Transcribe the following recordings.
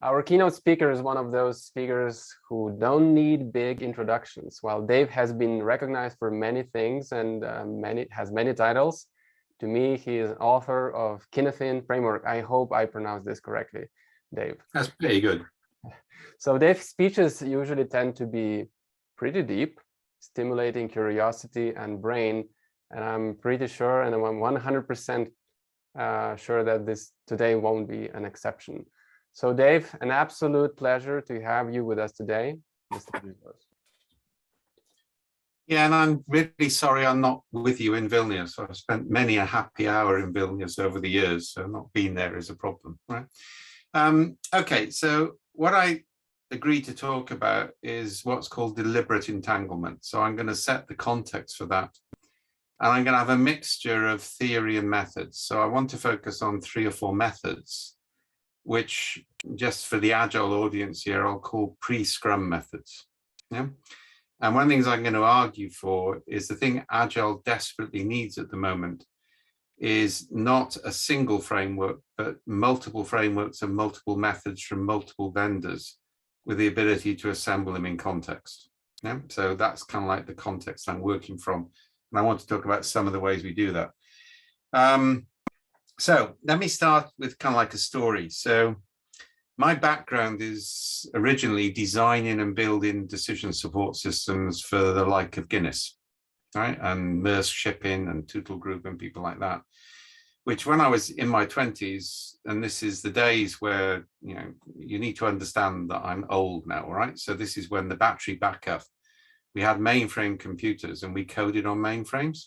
Our keynote speaker is one of those speakers who don't need big introductions. While Dave has been recognized for many things and has many titles, to me, he is author of Kinefin Framework. I hope I pronounced this correctly, Dave. That's pretty good. So Dave's speeches usually tend to be pretty deep, stimulating curiosity and brain. And I'm pretty sure, and I'm 100% sure that this today won't be an exception. So Dave, an absolute pleasure to have you with us today. Yeah, and I'm really sorry I'm not with you in Vilnius. I've spent many a happy hour in Vilnius over the years, so not being there is a problem, right? Okay, so what I agreed to talk about is what's called deliberate entanglement. So I'm going to set the context for that. And I'm going to have a mixture of theory and methods. So I want to focus on 3 or 4 methods, which just for the Agile audience here, I'll call pre-Scrum methods. Yeah. And one of the things I'm going to argue for is the thing Agile desperately needs at the moment is not a single framework, but multiple frameworks and multiple methods from multiple vendors with the ability to assemble them in context. Yeah. So that's kind of like the context I'm working from. And I want to talk about some of the ways we do that. So let me start with kind of like a story. So my background is originally designing and building decision support systems for the like of Guinness, right? And Maersk Shipping and Total Group and people like that, which when I was in my 20s, and this is the days where, you know, you need to understand that I'm old now, right? So this is when the battery backup, we had mainframe computers and we coded on mainframes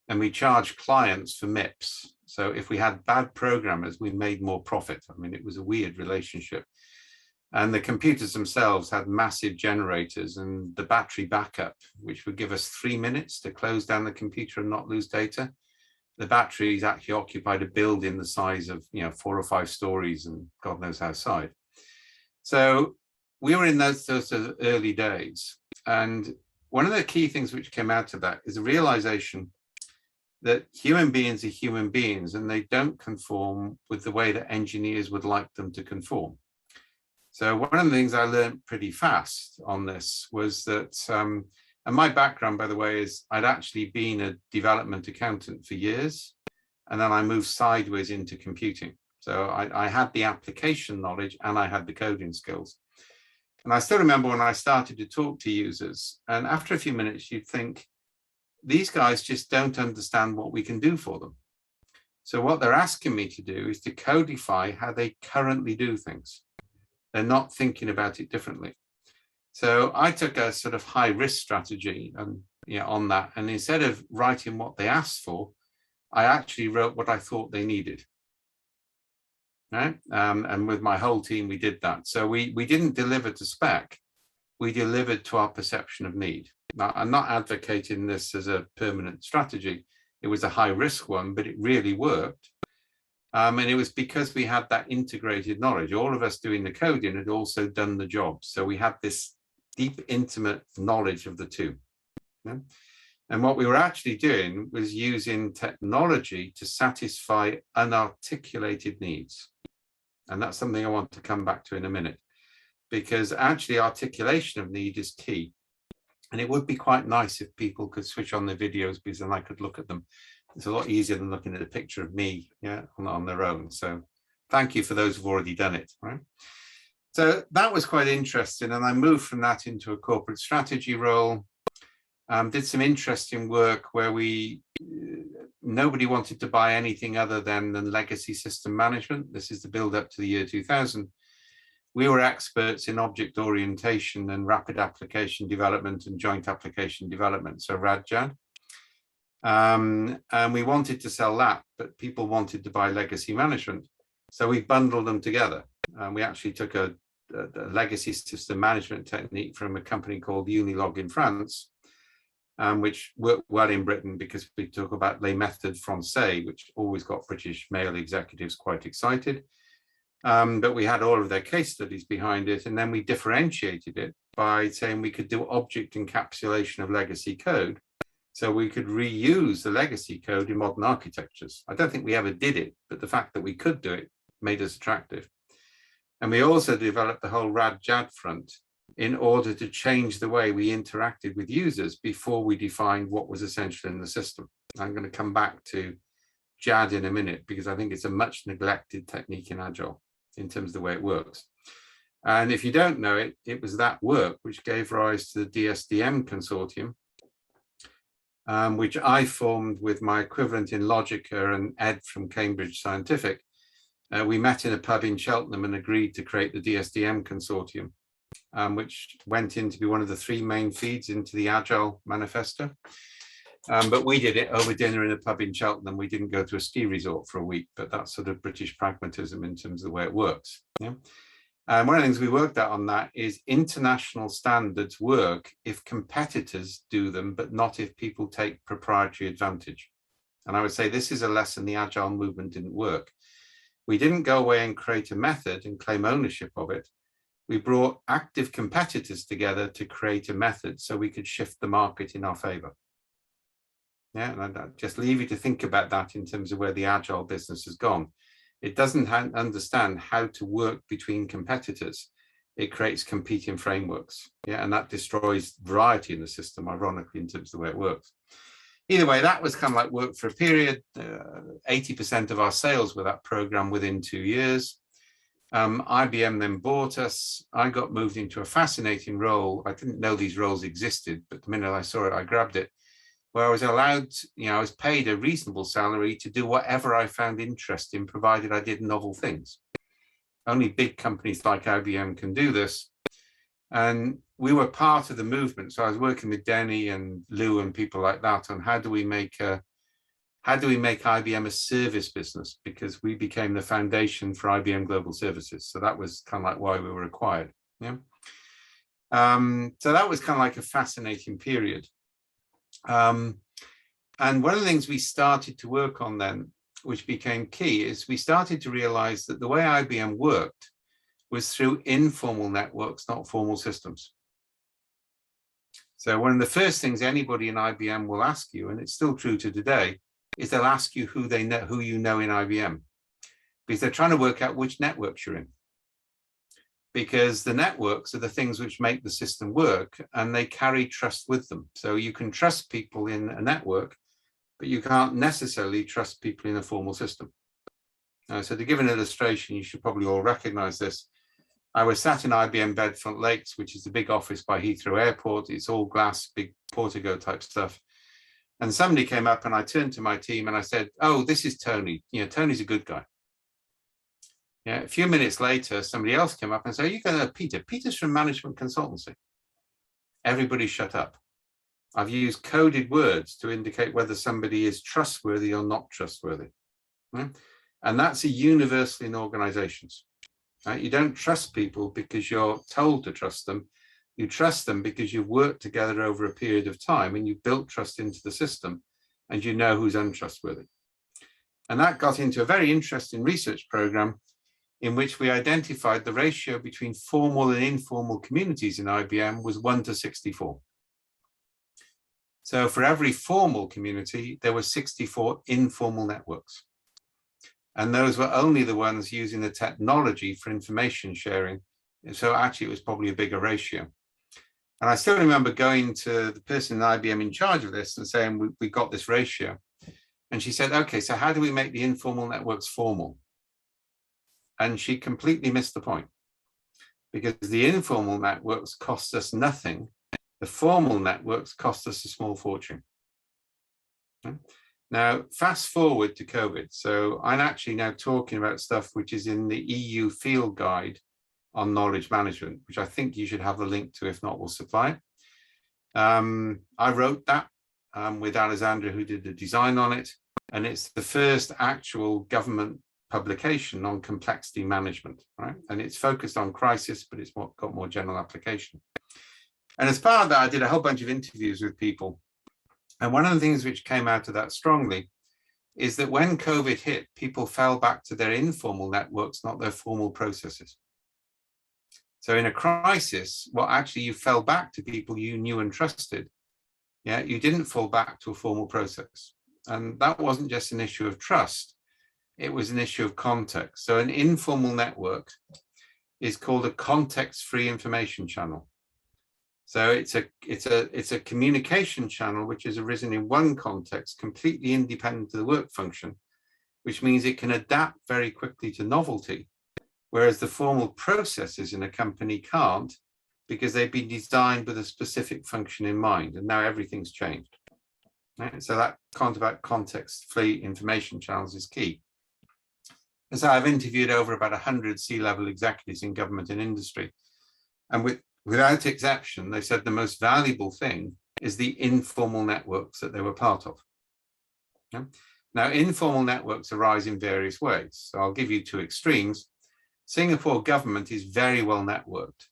and we charged clients for MIPS. So if we had bad programmers, we made more profit. I mean, it was a weird relationship. And the computers themselves had massive generators, and the battery backup, which would give us 3 minutes to close down the computer and not lose data. The batteries actually occupied a building the size of, you know, 4 or 5 stories and God knows how high. So we were in those early days. And one of the key things which came out of that is a realization that human beings are human beings and they don't conform with the way that engineers would like them to conform. So one of the things I learned pretty fast on this was that, and my background, by the way, is I'd actually been a development accountant for years, and then I moved sideways into computing. So I had the application knowledge and I had the coding skills. And I still remember when I started to talk to users, and after a few minutes, you'd think, these guys just don't understand what we can do for them. So what they're asking me to do is to codify how they currently do things. They're not thinking about it differently. So I took a sort of high risk strategy and, you know, on that. And instead of writing what they asked for, I actually wrote what I thought they needed. Right? And with my whole team, we did that. So we didn't deliver to spec. We delivered to our perception of need. Now, I'm not advocating this as a permanent strategy. It was a high risk one, but it really worked. And it was because we had that integrated knowledge. All of us doing the coding had also done the job. So we had this deep, intimate knowledge of the two. Yeah? And what we were actually doing was using technology to satisfy unarticulated needs. And that's something I want to come back to in a minute, because actually articulation of need is key. And it would be quite nice if people could switch on their videos, because then I could look at them. It's a lot easier than looking at a picture of me, yeah, on their own. So thank you for those who've already done it, right? So that was quite interesting. And I moved from that into a corporate strategy role. Did some interesting work where nobody wanted to buy anything other than legacy system management. This is the build up to the year 2000. We were experts in object orientation and rapid application development and joint application development, so RADJAD. And we wanted to sell that, but people wanted to buy legacy management. So we bundled them together. We actually took a legacy system management technique from a company called Unilog in France, which worked well in Britain because we talk about les méthodes françaises, which always got British male executives quite excited. But we had all of their case studies behind it, and then we differentiated it by saying we could do object encapsulation of legacy code, so we could reuse the legacy code in modern architectures. I don't think we ever did it, but the fact that we could do it made us attractive. And we also developed the whole RAD-JAD front in order to change the way we interacted with users before we defined what was essential in the system. I'm going to come back to JAD in a minute, because I think it's a much neglected technique in Agile in terms of the way it works. And if you don't know it, it was that work which gave rise to the Dsdm Consortium, which I formed with my equivalent in Logica and Ed from Cambridge Scientific. We met in a pub in Cheltenham and agreed to create the Dsdm Consortium, which went in to be one of the 3 main feeds into the Agile manifesto. But we did it over dinner in a pub in Cheltenham. We didn't go to a ski resort for a week, but that's sort of British pragmatism in terms of the way it works. Yeah. And one of the things we worked out on that is international standards work if competitors do them, but not if people take proprietary advantage. And I would say this is a lesson the Agile movement didn't work. We didn't go away and create a method and claim ownership of it. We brought active competitors together to create a method so we could shift the market in our favor. Yeah, and I'd just leave you to think about that in terms of where the Agile business has gone. It doesn't understand how to work between competitors. It creates competing frameworks. Yeah, and that destroys variety in the system, ironically, in terms of the way it works. Either way, that was kind of like work for a period. 80% of our sales were that program within 2 years. IBM then bought us. I got moved into a fascinating role. I didn't know these roles existed, but the minute I saw it, I grabbed it, where I was allowed, I was paid a reasonable salary to do whatever I found interesting, provided I did novel things. Only big companies like IBM can do this. And we were part of the movement. So I was working with Denny and Lou and people like that on how do we make IBM a service business, because we became the foundation for IBM Global Services. So that was kind of like why we were acquired. Yeah. So that was kind of like a fascinating period. And one of the things we started to work on then, which became key, is we started to realize that the way IBM worked was through informal networks, not formal systems. So one of the first things anybody in IBM will ask you, and it's still true to today, is they'll ask you who they know, who you know in IBM, because they're trying to work out which networks you're in. Because the networks are the things which make the system work, and they carry trust with them. So you can trust people in a network, but you can't necessarily trust people in a formal system. So to give an illustration, you should probably all recognize this. I was sat in IBM Bedfront Lakes, which is the big office by Heathrow Airport. It's all glass, big Portico type stuff. And somebody came up and I turned to my team and I said, "Oh, this is Tony. Tony's a good guy." Yeah, a few minutes later, somebody else came up and said, "Are you going to Peter? Peter's from management consultancy." Everybody shut up. I've used coded words to indicate whether somebody is trustworthy or not trustworthy. Yeah? And that's a universal in organizations. Right? You don't trust people because you're told to trust them. You trust them because you've worked together over a period of time and you've built trust into the system and you know who's untrustworthy. And that got into a very interesting research program in which we identified the ratio between formal and informal communities in IBM was 1 to 64. So for every formal community, there were 64 informal networks. And those were only the ones using the technology for information sharing. So actually, it was probably a bigger ratio. And I still remember going to the person in IBM in charge of this and saying, we got this ratio. And she said, "Okay, so how do we make the informal networks formal?" And she completely missed the point, because the informal networks cost us nothing. The formal networks cost us a small fortune. Okay? Now, fast forward to COVID. So I'm actually now talking about stuff which is in the EU field guide on knowledge management, which I think you should have the link to. If not, we'll supply it. I wrote that with Alexandra, who did the design on it. And it's the first actual government publication on complexity management, right? And it's focused on crisis, but it's got more general application. And as part of that, I did a whole bunch of interviews with people. And one of the things which came out of that strongly is that when COVID hit, people fell back to their informal networks, not their formal processes. So in a crisis, well, actually you fell back to people you knew and trusted. Yeah, you didn't fall back to a formal process. And that wasn't just an issue of trust. It was an issue of context. So an informal network is called a context-free information channel. So it's a communication channel which has arisen in one context, completely independent of the work function, which means it can adapt very quickly to novelty, whereas the formal processes in a company can't, because they've been designed with a specific function in mind, and now everything's changed. Right? So that concept about context-free information channels is key. And so I've interviewed over about 100 C-level executives in government and industry, and without exception, they said the most valuable thing is the informal networks that they were part of. Yeah? Now, informal networks arise in various ways. So I'll give you two extremes. Singapore government is very well networked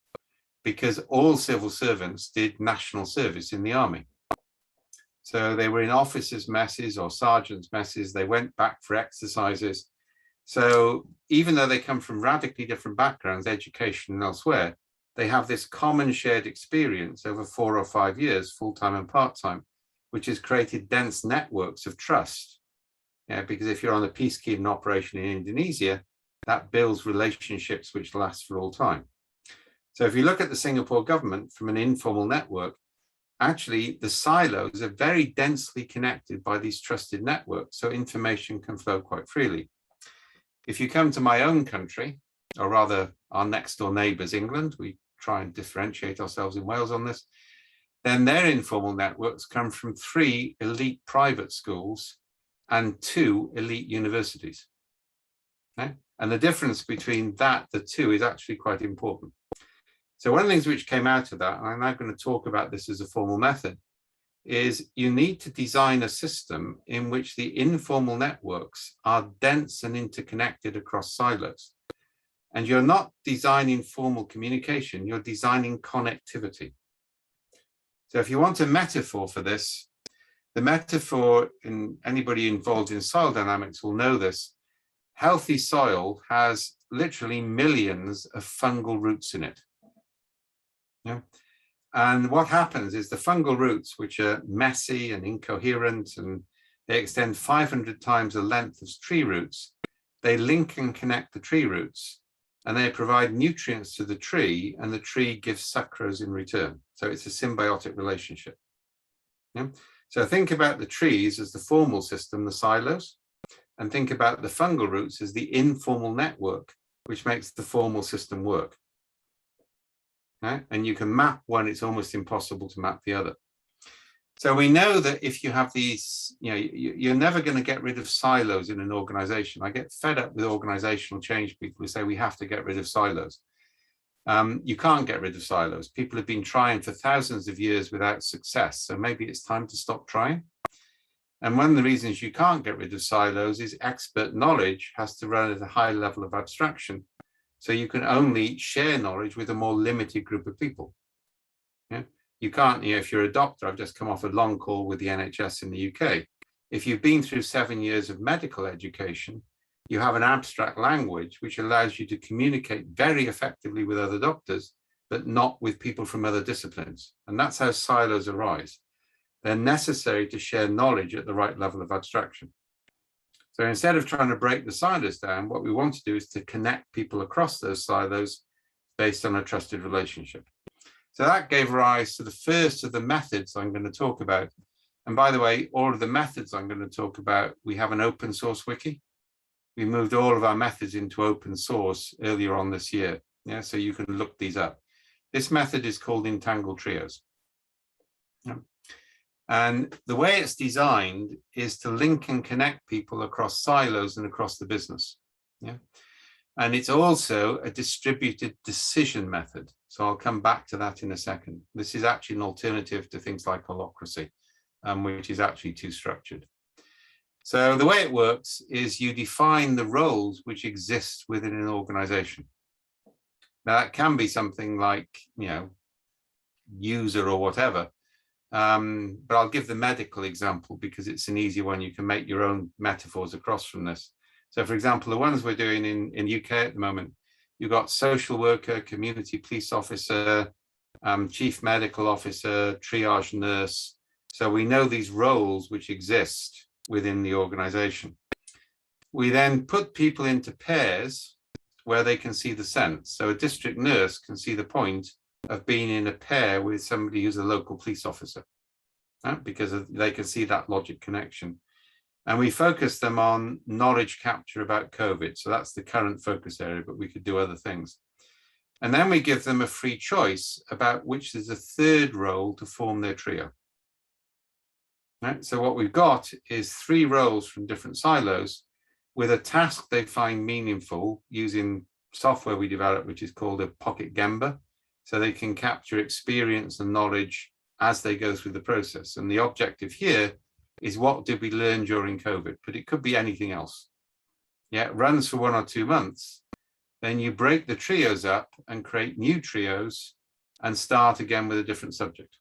because all civil servants did national service in the army. So they were in officers' messes or sergeants' messes. They went back for exercises. So even though they come from radically different backgrounds, education and elsewhere, they have this common shared experience over 4 or 5 years, full-time and part-time, which has created dense networks of trust. Yeah, because if you're on a peacekeeping operation in Indonesia, that builds relationships which last for all time. So if you look at the Singapore government from an informal network, actually the silos are very densely connected by these trusted networks, so information can flow quite freely. If you come to my own country, or rather our next door neighbours, England, we try and differentiate ourselves in Wales on this, then their informal networks come from 3 elite private schools and 2 elite universities. Okay? And the difference between the two is actually quite important. So one of the things which came out of that, and I'm now going to talk about this as a formal method, is you need to design a system in which the informal networks are dense and interconnected across silos. And you're not designing formal communication, you're designing connectivity. So if you want a metaphor for this, the metaphor, in anybody involved in soil dynamics will know this, healthy soil has literally millions of fungal roots in it. Yeah. And what happens is the fungal roots, which are messy and incoherent, and they extend 500 times the length of tree roots, they link and connect the tree roots, and they provide nutrients to the tree, and the tree gives sucrose in return. So it's a symbiotic relationship. Yeah? So think about the trees as the formal system, the silos, and think about the fungal roots as the informal network, which makes the formal system work. Okay? And you can map one, it's almost impossible to map the other. So we know that if you have these, you're never going to get rid of silos in an organization. I get fed up with organizational change people who say we have to get rid of silos. You can't get rid of silos. People have been trying for thousands of years without success. So maybe it's time to stop trying. And one of the reasons you can't get rid of silos is expert knowledge has to run at a high level of abstraction. So you can only share knowledge with a more limited group of people. Yeah? You can't, if you're a doctor, I've just come off a long call with the NHS in the UK. If you've been through 7 years of medical education, you have an abstract language which allows you to communicate very effectively with other doctors, but not with people from other disciplines. And that's how silos arise. They're necessary to share knowledge at the right level of abstraction. So instead of trying to break the silos down, what we want to do is to connect people across those silos based on a trusted relationship. So that gave rise to the first of the methods I'm going to talk about. And by the way, all of the methods I'm going to talk about, we have an open source wiki. We moved all of our methods into open source earlier on this year. Yeah, so you can look these up. This method is called entangled trios. Yeah. And the way it's designed is to link and connect people across silos and across the business. Yeah. And it's also a distributed decision method. So I'll come back to that in a second. This is actually an alternative to things like holacracy, which is actually too structured. So the way it works is you define the roles which exist within an organization. Now that can be something like, user or whatever. But I'll give the medical example because it's an easy one. You can make your own metaphors across from this. So for example, the ones we're doing in UK at the moment, you've got social worker, community police officer, chief medical officer, triage nurse. So we know these roles which exist within the organization. We then put people into pairs where they can see the sense. So a district nurse can see the point of being in a pair with somebody who's a local police officer, right? Because they can see that logic connection. And we focus them on knowledge capture about COVID. So that's the current focus area, but we could do other things. And then we give them a free choice about which is a third role to form their trio. Right? So what we've got is 3 roles from different silos with a task they find meaningful using software we developed, which is called a Pocket Gemba. So they can capture experience and knowledge as they go through the process. And the objective here is what did we learn during COVID, but it could be anything else. Yeah, it runs for 1 or 2 months. Then you break the trios up and create new trios and start again with a different subject.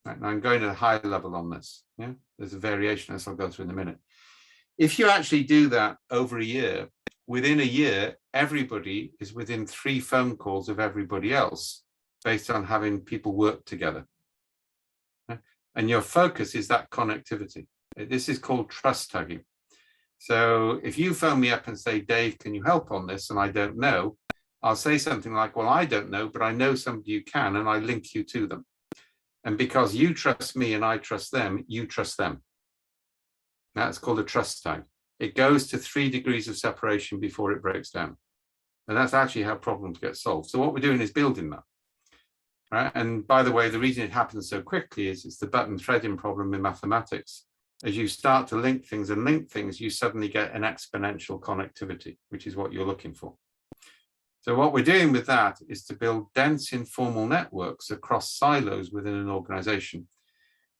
Right, now I'm going to a high level on this. Yeah, there's a variation as I'll go through in a minute. If you actually do that over a year, within a year, everybody is within 3 phone calls of everybody else based on having people work together. And your focus is that connectivity. This is called trust tagging. So if you phone me up and say, Dave, can you help on this? And I don't know, I'll say something like, well, I don't know, but I know somebody who can, and I link you to them. And because you trust me and I trust them, you trust them. That's called a trust tag. It goes to 3 degrees of separation before it breaks down. And that's actually how problems get solved. So what we're doing is building that. Right? And by the way, the reason it happens so quickly is it's the button threading problem in mathematics. As you start to link things, you suddenly get an exponential connectivity, which is what you're looking for. So what we're doing with that is to build dense informal networks across silos within an organization.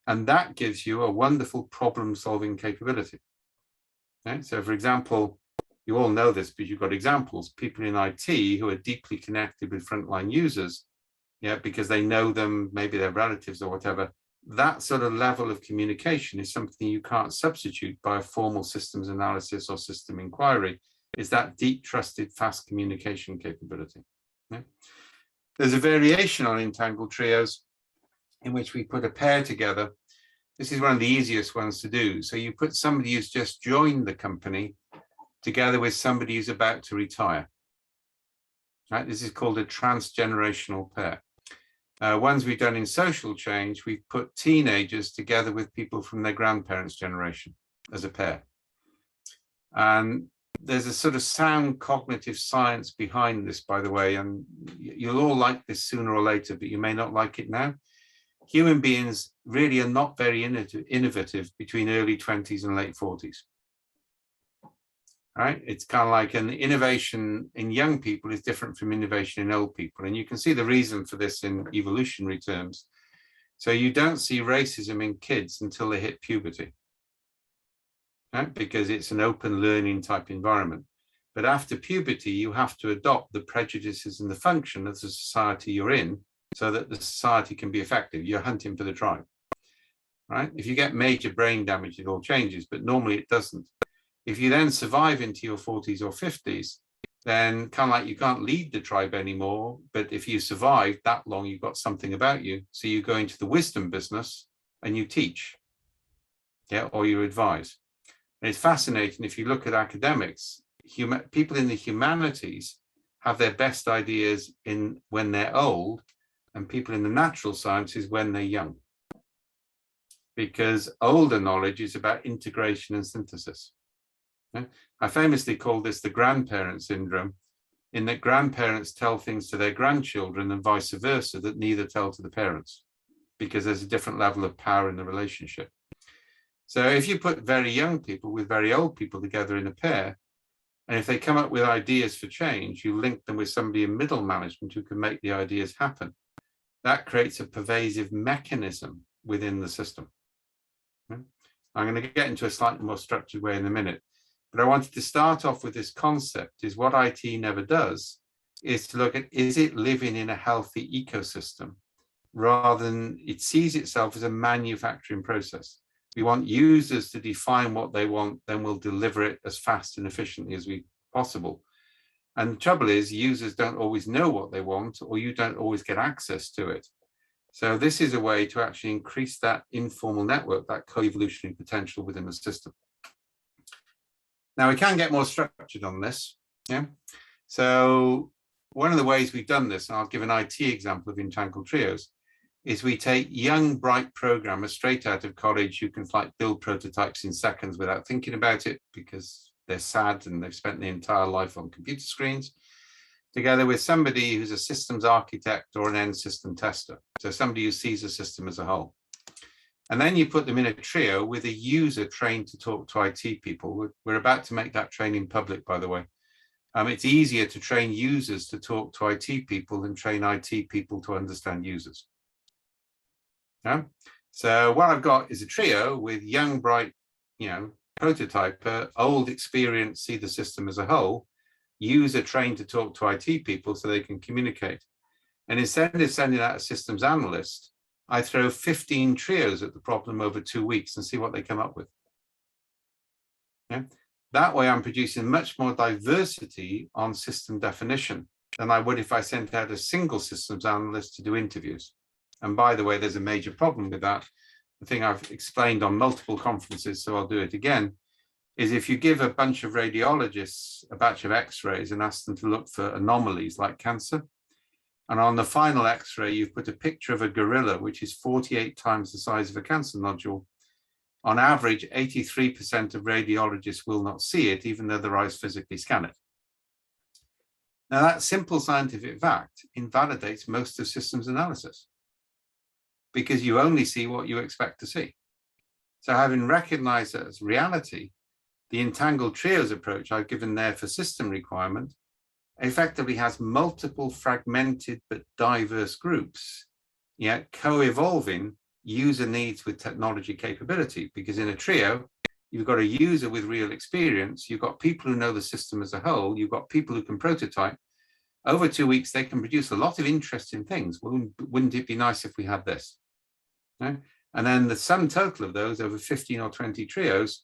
And that gives you a wonderful problem-solving capability. Okay? So for example, you all know this, but you've got examples, people in IT who are deeply connected with frontline users, yeah, because they know them, maybe they're relatives or whatever. That sort of level of communication is something you can't substitute by a formal systems analysis or system inquiry. Is that deep, trusted, fast communication capability. Yeah. There's a variation on entangled trios in which we put a pair together. This is one of the easiest ones to do. So you put somebody who's just joined the company together with somebody who's about to retire. Right? This is called a transgenerational pair. Ones we've done in social change, we've put teenagers together with people from their grandparents' generation as a pair. And there's a sort of sound cognitive science behind this, by the way, and you'll all like this sooner or later, but you may not like it now. Human beings really are not very innovative between early 20s and late 40s. Right? It's kind of like an innovation in young people is different from innovation in old people. And you can see the reason for this in evolutionary terms. So you don't see racism in kids until they hit puberty, right? Because it's an open learning type environment. But after puberty, you have to adopt the prejudices and the function of the society you're in so that the society can be effective. You're hunting for the tribe, right? If you get major brain damage, it all changes, but normally it doesn't. If you then survive into your 40s or 50s, then kind of like you can't lead the tribe anymore. But if you survive that long, you've got something about you. So you go into the wisdom business and you teach, yeah, or you advise. And it's fascinating. If you look at academics, people in the humanities have their best ideas when they're old, and people in the natural sciences when they're young. Because older knowledge is about integration and synthesis. I famously call this the Grandparent Syndrome, in that grandparents tell things to their grandchildren and vice versa that neither tell to the parents, because there's a different level of power in the relationship. So if you put very young people with very old people together in a pair, and if they come up with ideas for change, you link them with somebody in middle management who can make the ideas happen. That creates a pervasive mechanism within the system. I'm going to get into a slightly more structured way in a minute. But I wanted to start off with this concept is what IT never does is to look at, is it living in a healthy ecosystem rather than it sees itself as a manufacturing process. We want users to define what they want, then we'll deliver it as fast and efficiently as possible. And the trouble is users don't always know what they want, or you don't always get access to it. So this is a way to actually increase that informal network, that co-evolutionary potential within the system. Now we can get more structured on this, yeah. So one of the ways we've done this, and I'll give an IT example of entangled trios, is we take young, bright programmers straight out of college who can like build prototypes in seconds without thinking about it because they're sad and they've spent their entire life on computer screens, together with somebody who's a systems architect or an end system tester. So somebody who sees the system as a whole. And then you put them in a trio with a user trained to talk to IT people. We're about to make that training public, by the way. It's easier to train users to talk to IT people than train IT people to understand users. Yeah? So what I've got is a trio with young, bright, prototyper, old, experienced, see the system as a whole, user trained to talk to IT people so they can communicate. And instead of sending out a systems analyst, I throw 15 trios at the problem over 2 weeks and see what they come up with. Yeah? That way I'm producing much more diversity on system definition than I would if I sent out a single systems analyst to do interviews. And by the way, there's a major problem with that. The thing I've explained on multiple conferences, so I'll do it again, is if you give a bunch of radiologists a batch of x-rays and ask them to look for anomalies like cancer, and on the final x-ray, you've put a picture of a gorilla, which is 48 times the size of a cancer nodule. On average, 83% of radiologists will not see it, even though their eyes physically scan it. Now, that simple scientific fact invalidates most of systems analysis because you only see what you expect to see. So having recognized that as reality, the entangled trios approach I've given there for system requirement effectively has multiple fragmented but diverse groups, yet co-evolving user needs with technology capability. Because in a trio, you've got a user with real experience, you've got people who know the system as a whole, you've got people who can prototype. Over 2 weeks, they can produce a lot of interesting things. Wouldn't it be nice if we had this? No? And then the sum total of those over 15 or 20 trios,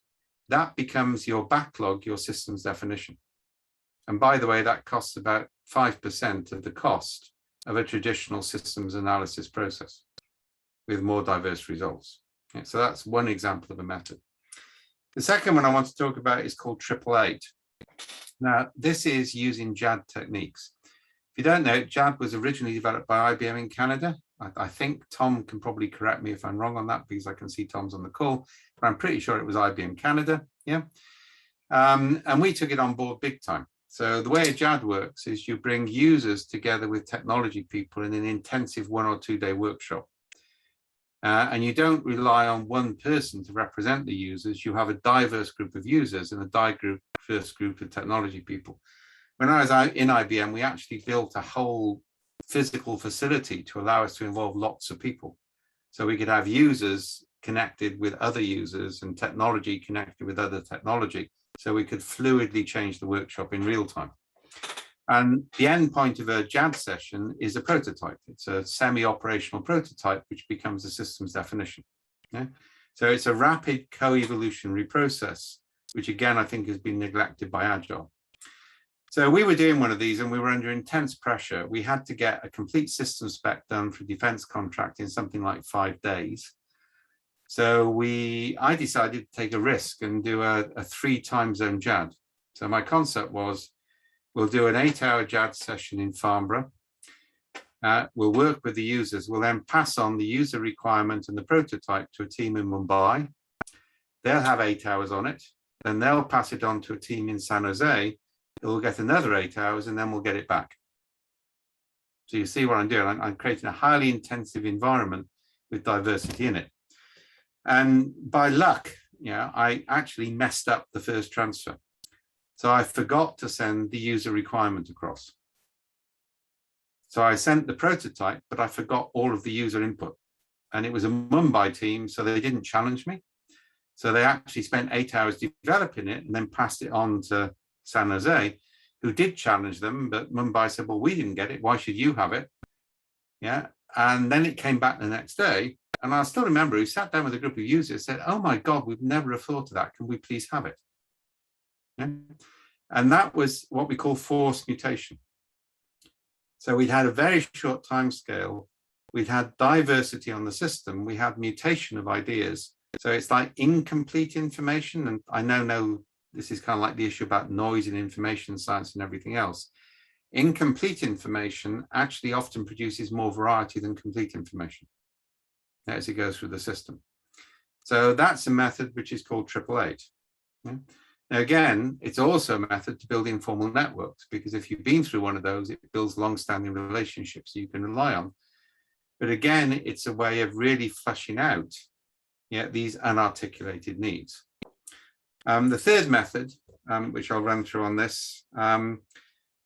that becomes your backlog, your systems definition. And by the way, that costs about 5% of the cost of a traditional systems analysis process with more diverse results. Okay, so that's one example of a method. The second one I want to talk about is called 888. Now, this is using JAD techniques. If you don't know, JAD was originally developed by IBM in Canada. I think Tom can probably correct me if I'm wrong on that because I can see Tom's on the call, but I'm pretty sure it was IBM Canada, yeah. And we took it on board big time. So the way a JAD works is you bring users together with technology people in an intensive 1 or 2 day workshop. And you don't rely on one person to represent the users. You have a diverse group of users and a diverse group of technology people. When I was in IBM, we actually built a whole physical facility to allow us to involve lots of people. So we could have users connected with other users and technology connected with other technology. So we could fluidly change the workshop in real time. And the end point of a JAD session is a prototype. It's a semi-operational prototype, which becomes a systems definition. Yeah? So it's a rapid co-evolutionary process, which again, I think has been neglected by Agile. So we were doing one of these and we were under intense pressure. We had to get a complete system spec done for a defense contract in something like 5 days. So I decided to take a risk and do a 3 time zone JAD. So my concept was, we'll do an 8-hour JAD session in Farnborough. We'll work with the users. We'll then pass on the user requirement and the prototype to a team in Mumbai. They'll have 8 hours on it. Then they'll pass it on to a team in San Jose. It'll get another 8 hours and then we'll get it back. So you see what I'm doing. I'm creating a highly intensive environment with diversity in it. And by luck, I actually messed up the first transfer. So I forgot to send the user requirement across. So I sent the prototype, but I forgot all of the user input. And it was a Mumbai team, so they didn't challenge me. So they actually spent 8 hours developing it and then passed it on to San Jose, who did challenge them, but Mumbai said, well, we didn't get it. Why should you have it? Yeah. And then it came back the next day. And I still remember who sat down with a group of users, said, oh my God, we've never have thought of that. Can we please have it? Yeah. And that was what we call forced mutation. So we'd had a very short time scale. We'd had diversity on the system. We had mutation of ideas. So it's like incomplete information. And I know this is kind of like the issue about noise in information science and everything else. Incomplete information actually often produces more variety than complete information as it goes through the system. So that's a method which is called 888. Yeah? Now, again, it's also a method to build informal networks, because if you've been through one of those, it builds long-standing relationships you can rely on. But again, it's a way of really fleshing out these unarticulated needs. The third method, which I'll run through on this,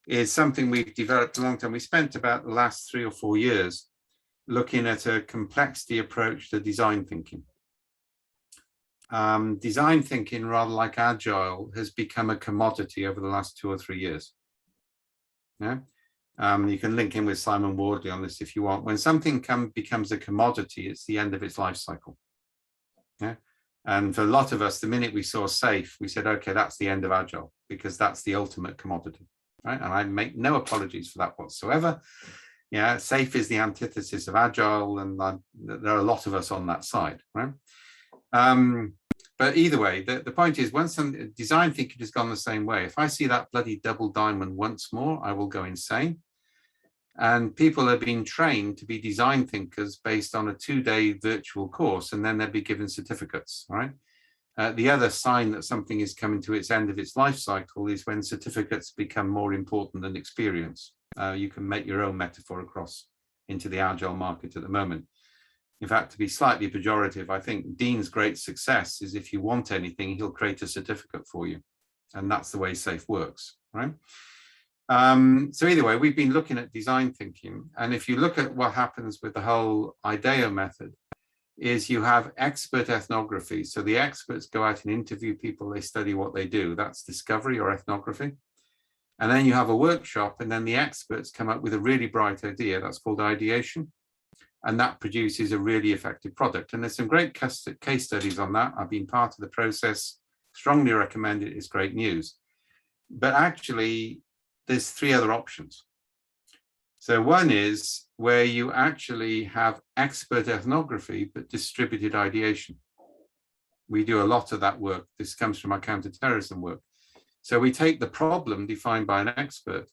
is something we've developed a long time. We spent about the last 3 or 4 years looking at a complexity approach to design thinking. Design thinking, rather like Agile, has become a commodity over the last 2 or 3 years. Yeah? You can link in with Simon Wardley on this if you want. When something becomes a commodity, it's the end of its life cycle. Yeah? And for a lot of us, the minute we saw SAFe, we said, okay, that's the end of Agile, because that's the ultimate commodity. Right? And I make no apologies for that whatsoever. Yeah, SAFe is the antithesis of Agile, and there are a lot of us on that side. Right? But either way, the point is, once some design thinking has gone the same way, if I see that bloody double diamond once more, I will go insane. And people are being trained to be design thinkers based on a 2-day virtual course, and then they'll be given certificates, right? The other sign that something is coming to its end of its life cycle is when certificates become more important than experience. You can make your own metaphor across into the Agile market at the moment. In fact, to be slightly pejorative, I think Dean's great success is if you want anything, he'll create a certificate for you. And that's the way SAFe works, right? So either way, we've been looking at design thinking. And if you look at what happens with the whole IDEO method, is you have expert ethnography. So the experts go out and interview people, they study what they do. That's discovery or ethnography. And then you have a workshop, and then the experts come up with a really bright idea. That's called ideation. And that produces a really effective product. And there's some great case studies on that. I've been part of the process, strongly recommend it, it's great news. But actually, there's 3 other options. So one is where you actually have expert ethnography, but distributed ideation. We do a lot of that work. This comes from our counterterrorism work. So we take the problem defined by an expert,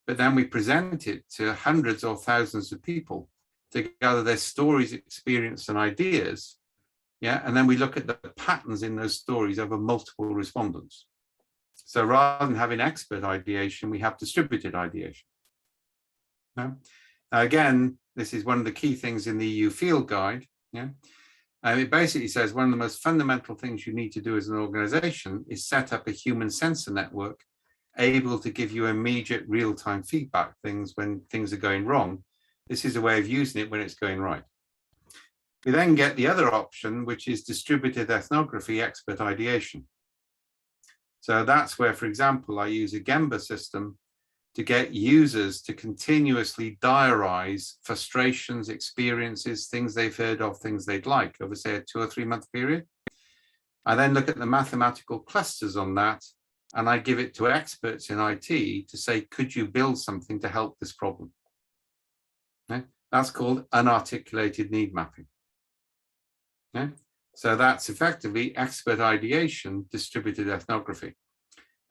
but then we present it to hundreds or thousands of people to gather their stories, experience, and ideas. Yeah, and then we look at the patterns in those stories over multiple respondents. So rather than having expert ideation, we have distributed ideation. Now, again, this is one of the key things in the EU field guide. Yeah, it basically says one of the most fundamental things you need to do as an organization is set up a human sensor network able to give you immediate real-time feedback things when things are going wrong. This is a way of using it when it's going right. We then get the other option, which is distributed ethnography expert ideation. So that's where, for example, I use a Gemba system to get users to continuously diarize frustrations, experiences, things they've heard of, things they'd like over, say, a 2 or 3 month period. I then look at the mathematical clusters on that, and I give it to experts in IT to say, could you build something to help this problem? Okay? That's called unarticulated need mapping. Okay? So that's effectively expert ideation, distributed ethnography.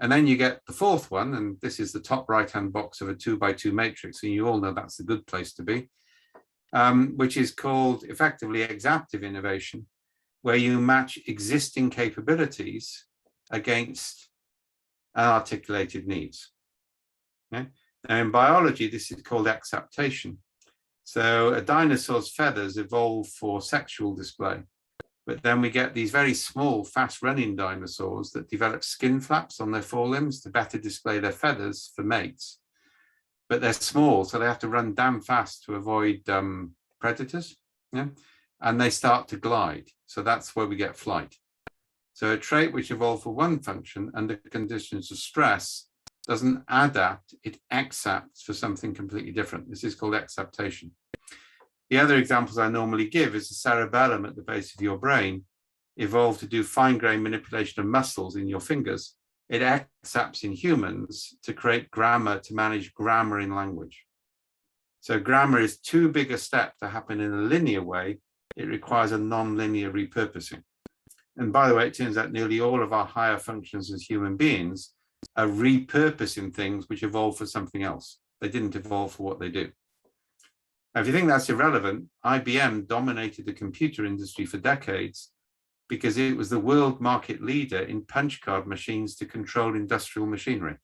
And then you get the 4th one, and this is the top right-hand box of a 2x2 matrix, and you all know that's the good place to be, which is called effectively exaptive innovation, where you match existing capabilities against unarticulated needs. Okay? Now in biology, this is called exaptation. So a dinosaur's feathers evolved for sexual display. But then we get these very small, fast-running dinosaurs that develop skin flaps on their forelimbs to better display their feathers for mates. But they're small, so they have to run damn fast to avoid predators. Yeah? And they start to glide. So that's where we get flight. So a trait which evolved for one function under conditions of stress doesn't adapt, it exapts for something completely different. This is called exaptation. The other examples I normally give is the cerebellum at the base of your brain evolved to do fine-grained manipulation of muscles in your fingers. It exapts in humans to create grammar, to manage grammar in language. So grammar is too big a step to happen in a linear way. It requires a non-linear repurposing. And by the way, it turns out nearly all of our higher functions as human beings are repurposing things which evolve for something else. They didn't evolve for what they do. Now, if you think that's irrelevant, IBM dominated the computer industry for decades because it was the world market leader in punch card machines to control industrial machinery.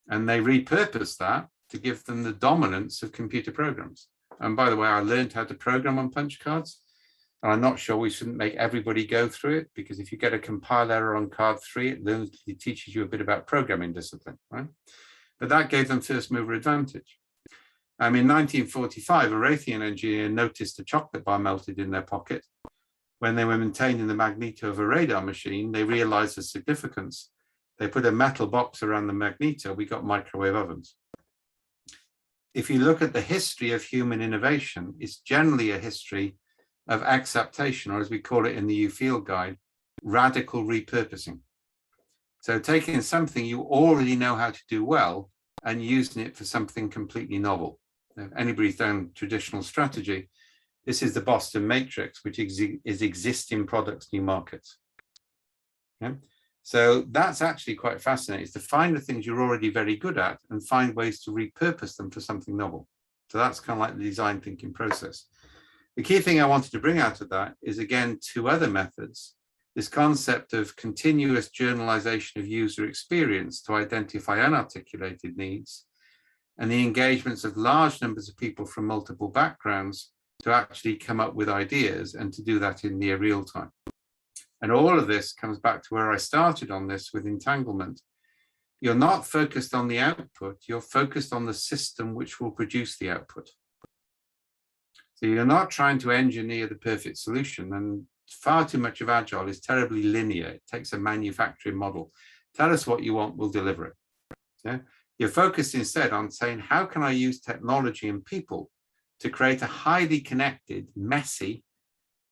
And they repurposed that to give them the dominance of computer programs. And by the way, I learned how to program on punch cards. And I'm not sure we shouldn't make everybody go through it, because if you get a compile error on card 3, it teaches you a bit about programming discipline, right? But that gave them first mover advantage. In 1945, a Raytheon engineer noticed a chocolate bar melted in their pocket. When they were maintaining the magneto of a radar machine, they realized the significance. They put a metal box around the magneto. We got microwave ovens. If you look at the history of human innovation, it's generally a history of acceptation, or as we call it in the U Field Guide, radical repurposing. So taking something you already know how to do well and using it for something completely novel. If anybody's done traditional strategy, this is the Boston Matrix, which is existing products, new markets. Okay? So that's actually quite fascinating, is to find the things you're already very good at and find ways to repurpose them for something novel. So that's kind of like the design thinking process. The key thing I wanted to bring out of that is, again, 2 other methods. This concept of continuous journalization of user experience to identify unarticulated needs, and the engagements of large numbers of people from multiple backgrounds to actually come up with ideas, and to do that in near real time. And all of this comes back to where I started on this with entanglement. You're not focused on the output, you're focused on the system which will produce the output. So you're not trying to engineer the perfect solution, and far too much of Agile is terribly linear. It takes a manufacturing model. Tell us what you want, we'll deliver it. Yeah? You're focused instead on saying, how can I use technology and people to create a highly connected, messy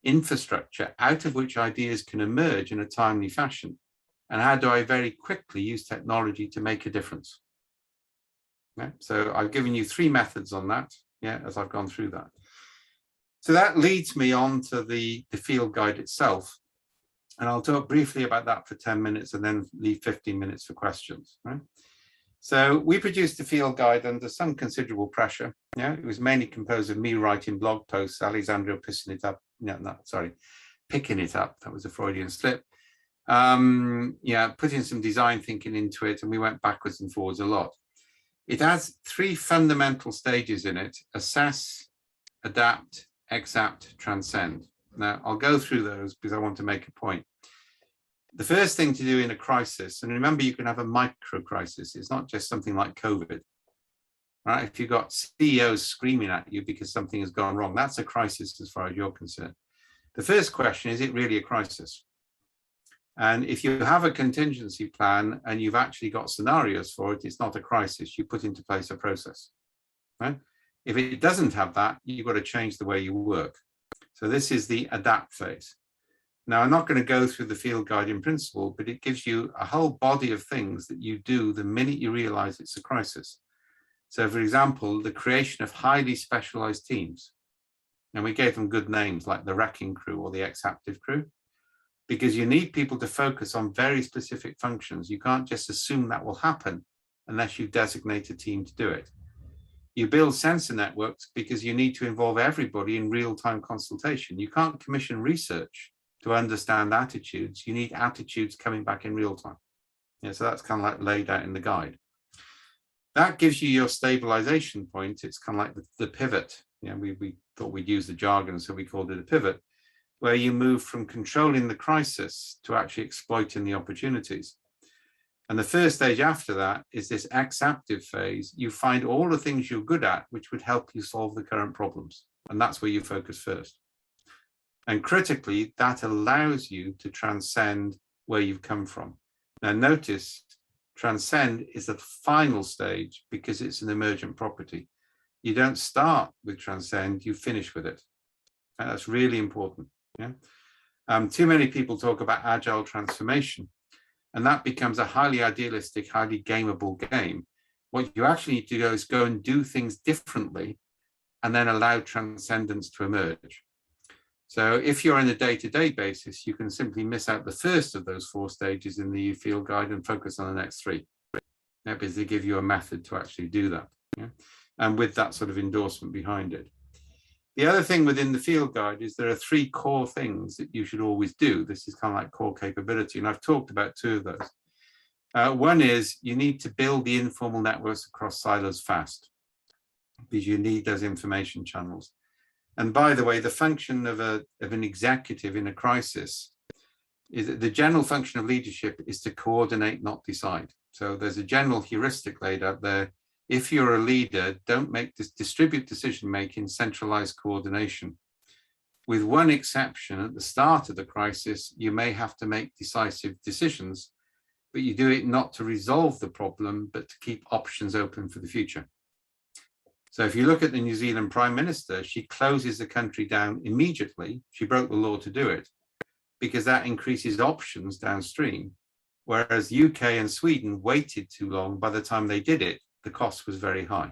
infrastructure out of which ideas can emerge in a timely fashion? And how do I very quickly use technology to make a difference? Yeah? So I've given you 3 methods on that, as I've gone through that. So that leads me on to the field guide itself. And I'll talk briefly about that for 10 minutes and then leave 15 minutes for questions. Right? So we produced the field guide under some considerable pressure. It was mainly composed of me writing blog posts, Alexandra picking it up. That was a Freudian slip. Putting some design thinking into it, and we went backwards and forwards a lot. It has 3 fundamental stages in it: assess, adapt, accept, transcend. Now, I'll go through those because I want to make a point. The first thing to do in a crisis, and remember, you can have a micro crisis. It's not just something like COVID. Right? If you've got CEOs screaming at you because something has gone wrong, that's a crisis as far as you're concerned. The first question, is it really a crisis? And if you have a contingency plan and you've actually got scenarios for it, it's not a crisis. You put into place a process. Right? If it doesn't have that, you've got to change the way you work. So this is the adapt phase. Now, I'm not going to go through the field guide in principle, but it gives you a whole body of things that you do the minute you realize it's a crisis. So, for example, the creation of highly specialized teams. And we gave them good names like the wrecking crew or the ex-active crew, because you need people to focus on very specific functions. You can't just assume that will happen unless you designate a team to do it. You build sensor networks because you need to involve everybody in real-time consultation. You can't commission research to understand attitudes. You need attitudes coming back in real time. So that's kind of like laid out in the guide. That gives you your stabilization point. It's kind of like the pivot. We thought we'd use the jargon, so we called it a pivot, where you move from controlling the crisis to actually exploiting the opportunities. And the first stage after that is this acceptive phase. You find all the things you're good at, which would help you solve the current problems. And that's where you focus first. And critically, that allows you to transcend where you've come from. Now, notice, transcend is the final stage because it's an emergent property. You don't start with transcend, you finish with it. And that's really important. Too many people talk about agile transformation, and that becomes a highly idealistic, highly gameable game. What you actually need to do is go and do things differently and then allow transcendence to emerge. So if you're on a day-to-day basis, you can simply miss out the first of those 4 stages in the field guide and focus on the next 3. Yeah, because they give you a method to actually do that. Yeah? And with that sort of endorsement behind it. The other thing within the field guide is there are 3 core things that you should always do. This is kind of like core capability, and I've talked about 2 of those. One is you need to build the informal networks across silos fast, because you need those information channels. And by the way, the function of an executive in a crisis is that the general function of leadership is to coordinate, not decide. So there's a general heuristic laid out there. If you're a leader, don't make this distribute decision-making, centralized coordination. With one exception, at the start of the crisis, you may have to make decisive decisions, but you do it not to resolve the problem, but to keep options open for the future. So if you look at the New Zealand Prime Minister, she closes the country down immediately. She broke the law to do it because that increases options downstream. Whereas UK and Sweden waited too long. By the time they did it, the cost was very high.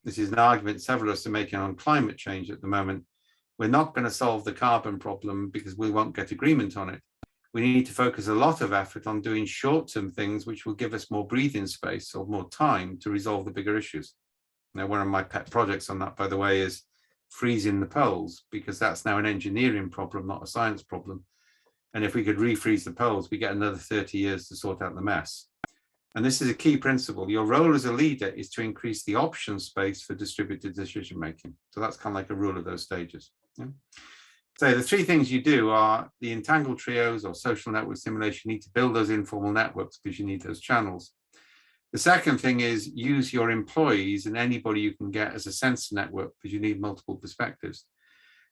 This is an argument several of us are making on climate change at the moment. We're not going to solve the carbon problem because we won't get agreement on it. We need to focus a lot of effort on doing short-term things which will give us more breathing space or more time to resolve the bigger issues. Now, one of my pet projects on that, by the way, is freezing the poles, because that's now an engineering problem, not a science problem. And if we could refreeze the poles, we get another 30 years to sort out the mess. And this is a key principle. Your role as a leader is to increase the option space for distributed decision making. So that's kind of like a rule of those stages. Yeah? So the 3 things you do are the entangled trios or social network simulation. You need to build those informal networks because you need those channels. The second thing is use your employees and anybody you can get as a sensor network because you need multiple perspectives.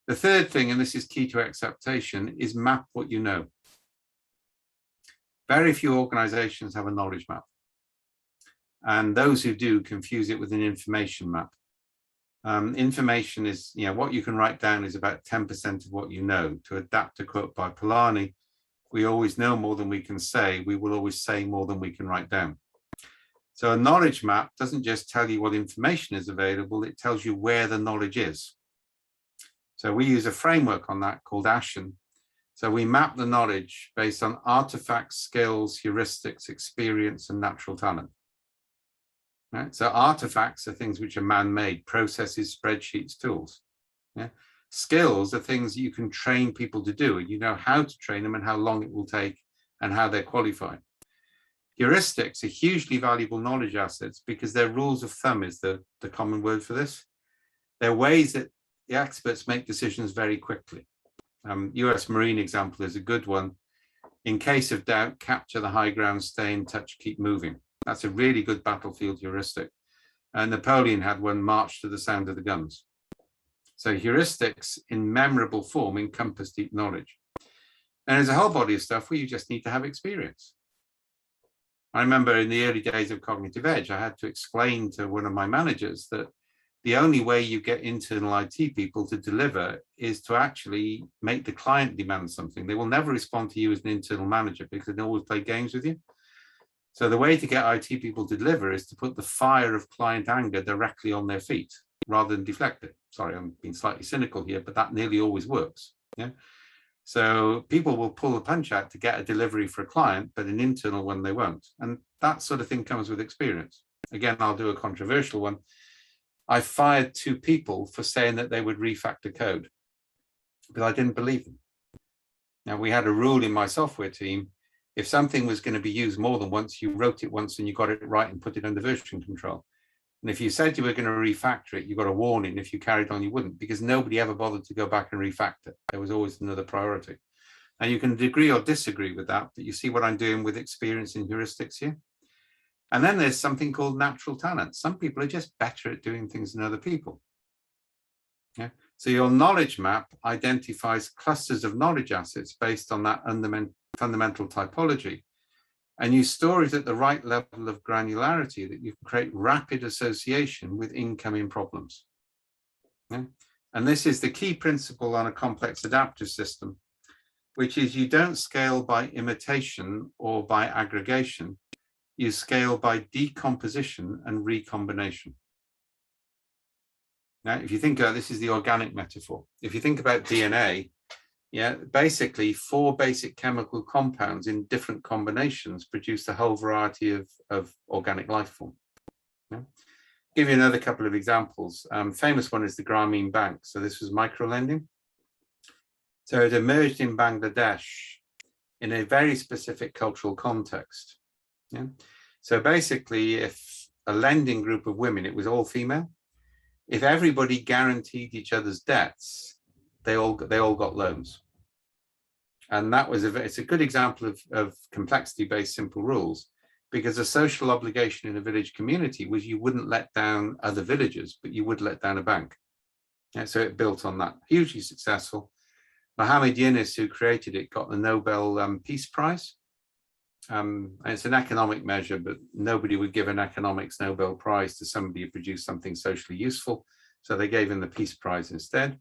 The third thing, and this is key to acceptation, is map what you know. Very few organizations have a knowledge map. And those who do confuse it with an information map. Information is, what you can write down is about 10% of what you know. To adapt a quote by Polanyi, we always know more than we can say. We will always say more than we can write down. So a knowledge map doesn't just tell you what information is available, it tells you where the knowledge is. So we use a framework on that called Ideation. So we map the knowledge based on artifacts, skills, heuristics, experience, and natural talent. Right? So artifacts are things which are man-made, processes, spreadsheets, tools. Yeah? Skills are things that you can train people to do, and you know how to train them and how long it will take and how they're qualified. Heuristics are hugely valuable knowledge assets because their rules of thumb is the common word for this. They're ways that the experts make decisions very quickly. US Marine example is a good one. In case of doubt, capture the high ground, stay in touch, keep moving. That's a really good battlefield heuristic. And Napoleon had one, march to the sound of the guns. So heuristics in memorable form encompass deep knowledge. And there's a whole body of stuff where you just need to have experience. I remember in the early days of Cognitive Edge, I had to explain to one of my managers that the only way you get internal IT people to deliver is to actually make the client demand something. They will never respond to you as an internal manager because they always play games with you. So the way to get IT people to deliver is to put the fire of client anger directly on their feet rather than deflect it. Sorry, I'm being slightly cynical here, but that nearly always works. Yeah. So people will pull the punch out to get a delivery for a client, but an internal one they won't. And that sort of thing comes with experience. Again, I'll do a controversial one. I fired 2 people for saying that they would refactor code, but I didn't believe them. Now, we had a rule in my software team. If something was going to be used more than once, you wrote it once and you got it right and put it under version control. And if you said you were going to refactor it, you got a warning. If you carried on, you wouldn't, because nobody ever bothered to go back and refactor. There was always another priority. And you can agree or disagree with that, but you see what I'm doing with experience in heuristics here. And then there's something called natural talent. Some people are just better at doing things than other people. Yeah. So your knowledge map identifies clusters of knowledge assets based on that fundamental typology. And you store it at the right level of granularity that you can create rapid association with incoming problems. Yeah? And this is the key principle on a complex adaptive system, which is you don't scale by imitation or by aggregation. You scale by decomposition and recombination. Now, if you think about this, is the organic metaphor. If you think about DNA, yeah, basically 4 basic chemical compounds in different combinations produce a whole variety of organic life form. Yeah. Give you another couple of examples. Famous one is the Grameen Bank. So this was microlending. So it emerged in Bangladesh in a very specific cultural context. Yeah. So basically, if a lending group of women, it was all female, if everybody guaranteed each other's debts, they all got loans. And that was it's a good example of complexity-based simple rules, because a social obligation in a village community was you wouldn't let down other villagers, but you would let down a bank. Yeah, so it built on that. Hugely successful. Mohammed Yunus, who created it, got the Nobel Peace Prize. And it's an economic measure, but nobody would give an economics Nobel Prize to somebody who produced something socially useful. So they gave him the Peace Prize instead.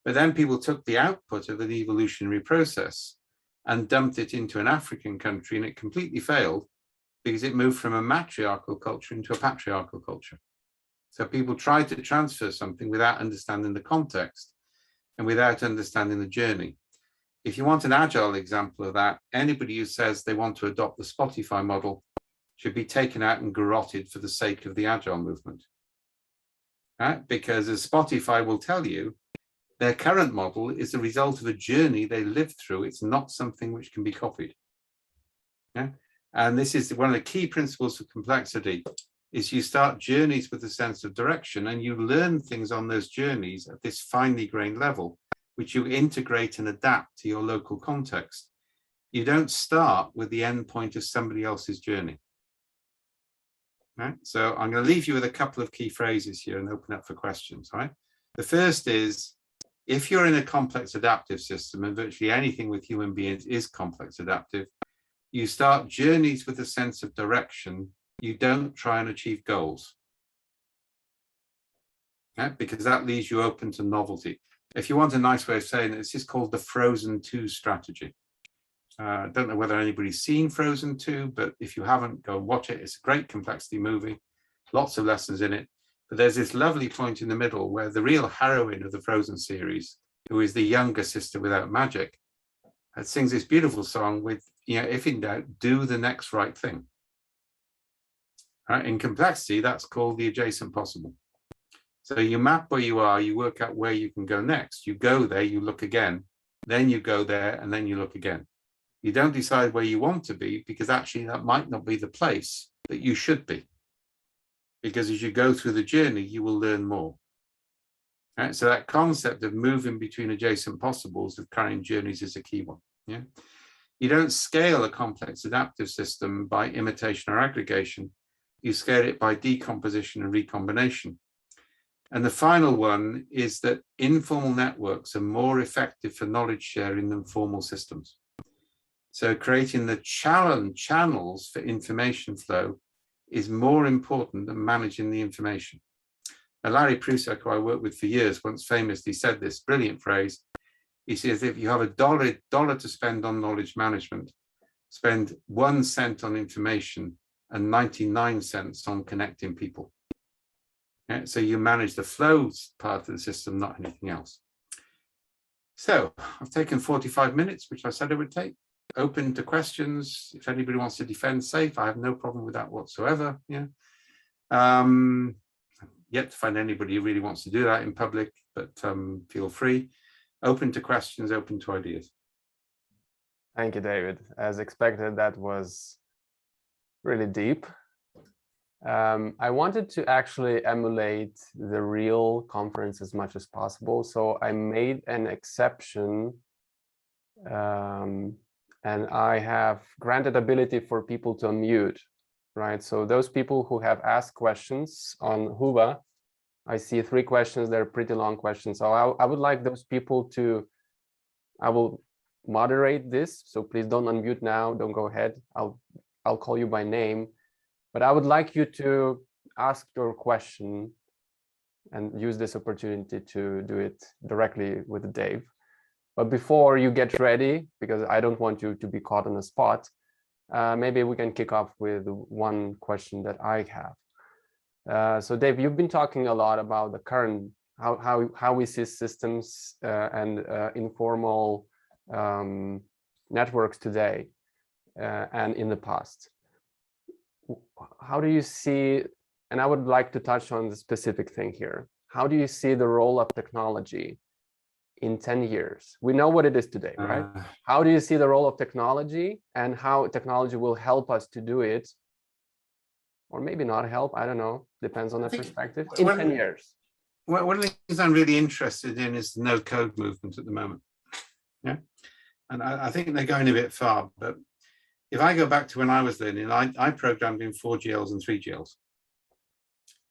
But then people took the output of an evolutionary process and dumped it into an African country, and it completely failed because it moved from a matriarchal culture into a patriarchal culture. So people tried to transfer something without understanding the context and without understanding the journey. If you want an agile example of that, anybody who says they want to adopt the Spotify model should be taken out and garroted for the sake of the agile movement. Right? Because as Spotify will tell you, their current model is a result of a journey they lived through. It's not something which can be copied. Yeah? And this is one of the key principles of complexity, is you start journeys with a sense of direction, and you learn things on those journeys at this finely grained level, which you integrate and adapt to your local context. You don't start with the end point of somebody else's journey. Right? So I'm going to leave you with a couple of key phrases here and open up for questions. Right? The first is, if you're in a complex adaptive system, and virtually anything with human beings is complex adaptive, you start journeys with a sense of direction. You don't try and achieve goals. Right? Because that leaves you open to novelty. If you want a nice way of saying it, this is called the Frozen 2 strategy. I don't know whether anybody's seen Frozen 2, but if you haven't, go and watch it. It's a great complexity movie, lots of lessons in it. But there's this lovely point in the middle where the real heroine of the Frozen series, who is the younger sister without magic, sings this beautiful song with, if in doubt, do the next right thing. Right? In complexity, that's called the adjacent possible. So you map where you are, you work out where you can go next. You go there, you look again, then you go there, and then you look again. You don't decide where you want to be, because actually that might not be the place that you should be. Because as you go through the journey, you will learn more. Right? So that concept of moving between adjacent possibles of carrying journeys is a key one. Yeah? You don't scale a complex adaptive system by imitation or aggregation. You scale it by decomposition and recombination. And the final one is that informal networks are more effective for knowledge sharing than formal systems. So creating the channels for information flow is more important than managing the information. Now, Larry Prusak, who I worked with for years, once famously said this brilliant phrase. He says, if you have a dollar to spend on knowledge management, spend 1 cent on information and 99 cents on connecting people. Yeah, so you manage the flows part of the system, not anything else. So I've taken 45 minutes, which I said I would take. Open to questions. If anybody wants to defend safe, I have no problem with that whatsoever. Yeah. Yet to find anybody who really wants to do that in public, but feel free. Open to questions, open to ideas. Thank you, David. As expected, that was really deep. I wanted to actually emulate the real conference as much as possible. So I made an exception, and I have granted ability for people to unmute, right? So those people who have asked questions on Huba, I see 3 questions. They're pretty long questions. So I would like those people to, I will moderate this. So please don't unmute now. Don't go ahead. I'll call you by name. But I would like you to ask your question and use this opportunity to do it directly with Dave. But before you get ready, because I don't want you to be caught on the spot, maybe we can kick off with one question that I have. So Dave, you've been talking a lot about the current, how we see systems and informal networks today and in the past. How do you see, and I would like to touch on the specific thing here, how do you see the role of technology in 10 years? We know what it is today, right? How do you see the role of technology and how technology will help us to do it? Or maybe not help, I don't know, depends on the perspective, in 10 years. One of the things I'm really interested in is the no-code movement at the moment. Yeah, and I think they're going a bit far, but if I go back to when I was learning, I programmed in 4GLs and 3GLs.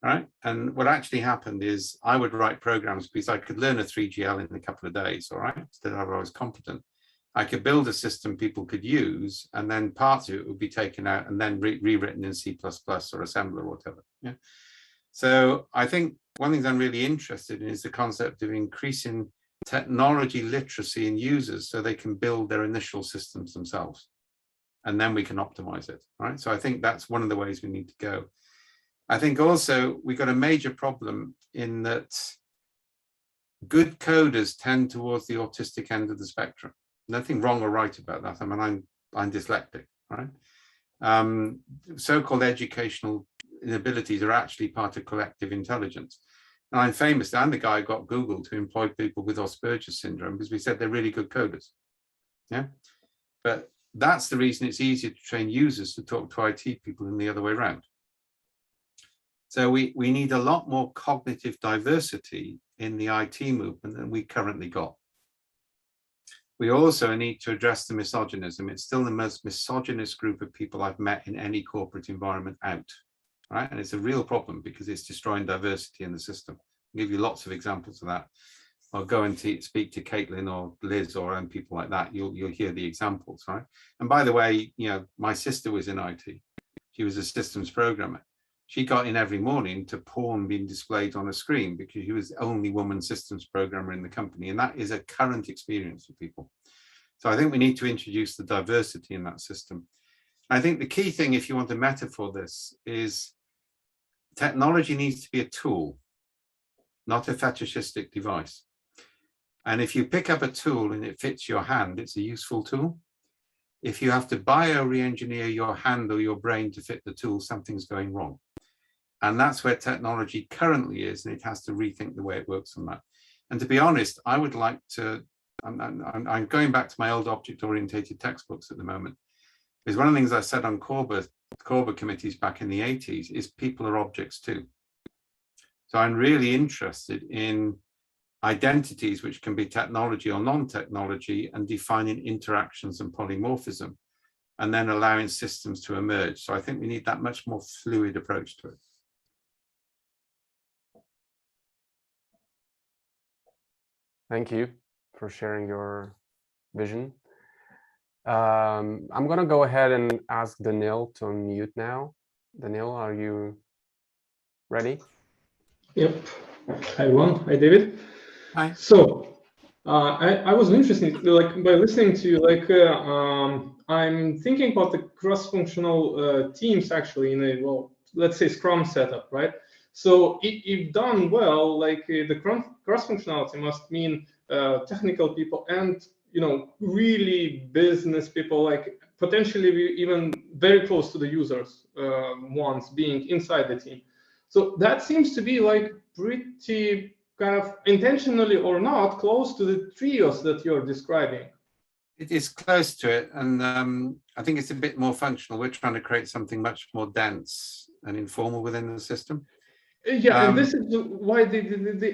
Right. And what actually happened is I would write programs because I could learn a 3GL in a couple of days. All right. Instead of I was competent. I could build a system people could use, and then parts of it would be taken out and then rewritten in C++ or assembler or whatever. Yeah. So I think one thing I'm really interested in is the concept of increasing technology literacy in users so they can build their initial systems themselves. And then we can optimize it. Right. So I think that's one of the ways we need to go. I think also we've got a major problem in that good coders tend towards the autistic end of the spectrum. Nothing wrong or right about that. I mean, I'm dyslexic, right? So-called educational inabilities are actually part of collective intelligence. And I'm famous, I'm the guy who got Google to employ people with Asperger's syndrome because we said they're really good coders. Yeah, but that's the reason it's easier to train users to talk to IT people than the other way around. So we need a lot more cognitive diversity in the IT movement than we currently got. We also need to address the misogynism. It's still the most misogynist group of people I've met in any corporate environment out, right? And it's a real problem because it's destroying diversity in the system. I'll give you lots of examples of that. I'll go and speak to Caitlin or Liz or people like that. You'll hear the examples, right? And by the way, you know, my sister was in IT. She was a systems programmer. She got in every morning to porn being displayed on a screen because she was the only woman systems programmer in the company. And that is a current experience for people. So I think we need to introduce the diversity in that system. I think the key thing, if you want to metaphor this, is technology needs to be a tool, not a fetishistic device. And if you pick up a tool and it fits your hand, it's a useful tool. If you have to bio-re-engineer your hand or your brain to fit the tool, something's going wrong. And that's where technology currently is, and it has to rethink the way it works on that. And to be honest, I would like to, I'm going back to my old object-oriented textbooks at the moment, because one of the things I said on Corba committees back in the 80s is people are objects too. So I'm really interested in identities, which can be technology or non-technology, and defining interactions and polymorphism, and then allowing systems to emerge. So I think we need that much more fluid approach to it. Thank you for sharing your vision. I'm going to go ahead and ask Daniil to unmute now. Daniil, are you ready? Yep. Hi, everyone. Hi, David. Hi. So I was interested, like, by listening to you, like, I'm thinking about the cross-functional teams actually in a, well, let's say Scrum setup, right? So if done well, like the cross-functionality must mean technical people and, you know, really business people, like potentially even very close to the users ones being inside the team. So that seems to be like pretty kind of intentionally or not close to the trios that you're describing. It is close to it, and I think it's a bit more functional. We're trying to create something much more dense and informal within the system. Yeah, and this is why they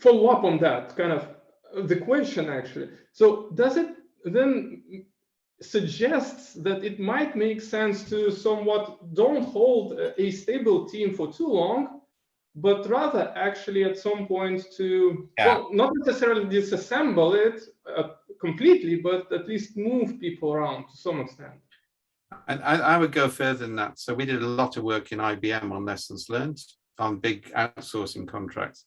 follow up on that kind of the question actually. So does it then suggests that it might make sense to somewhat don't hold a stable team for too long, but rather actually at some point to, well, not necessarily disassemble it completely, but at least move people around to some extent. And I would go further than that. So we did a lot of work in IBM on lessons learned on big outsourcing contracts.